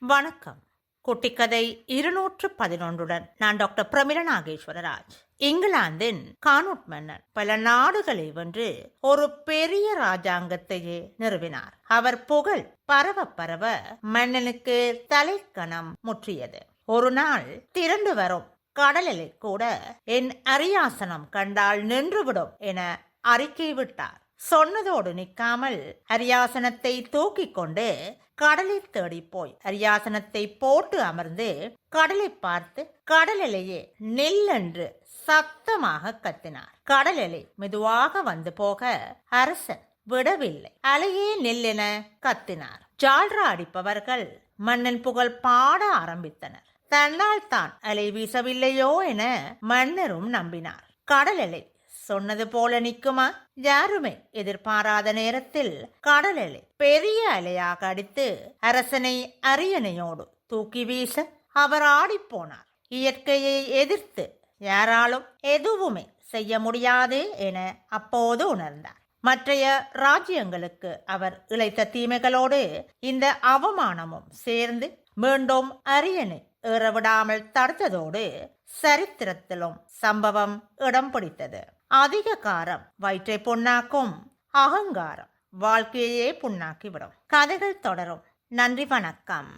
வணக்கம். குட்டிக்கதை 211 நான் டாக்டர் பிரமிள நாகேஸ்வரராஜ். இங்கிலாந்தின் கானூட் மன்னர் பல நாடுகளை வென்று ஒரு பெரிய ராஜாங்கத்தையே நிறுவினார். அவர் புகழ் பரவ பரவ மன்னனுக்கு தலைக்கணம் முற்றியது. ஒரு நாள் திரண்டு வரும் கடலில் கூட என் அரியாசனம் கண்டால் நின்றுவிடும் என அறிக்கை விட்டார். சொன்னதோடு நிற்காமல் அரியாசனத்தை தூக்கிக் கொண்டு கடலை தேடி போய் அரியாசனத்தை போட்டு அமர்ந்து கடலை பார்த்து கடலிலேயே நெல்லென்று சத்தமாக கத்தினார். கடலிலே மெதுவாக வந்து போக அரசன் விடவில்லை. அலையே நெல்லென கத்தினார். ஜால்ரா அடிப்பவர்கள் மன்னன் புகழ் பாட ஆரம்பித்தனர். தன்னால் தான் அலை வீசவில்லையோ என மன்னரும் நம்பினார். கடல் அலை சொன்னது போல நிற்குமா? யாருமே எதிர்பாராத நேரத்தில் கடல் அலை பெரிய அலையாக அடித்து அரசனை அரியணையோடு தூக்கி வீச அவர் ஆடிப்போனார். இயற்கையை எதிர்த்து யாராலும் எதுவுமே செய்ய முடியாது என அப்போது உணர்ந்தார். மற்றைய ராஜ்யங்களுக்கு அவர் இழைத்த தீமைகளோடு இந்த அவமானமும் சேர்ந்து மீண்டும் அரியணை ஏறவிடாமல் தடுத்ததோடு சரித்திரத்திலும் சம்பவம் இடம் பிடித்தது. அதிக காரம் வயிற்றை புண்ணாக்கும், அகங்காரம் வாழ்க்கையே புண்ணாக்கிவிடும். கதைகள் தொடரும். நன்றி, வணக்கம்.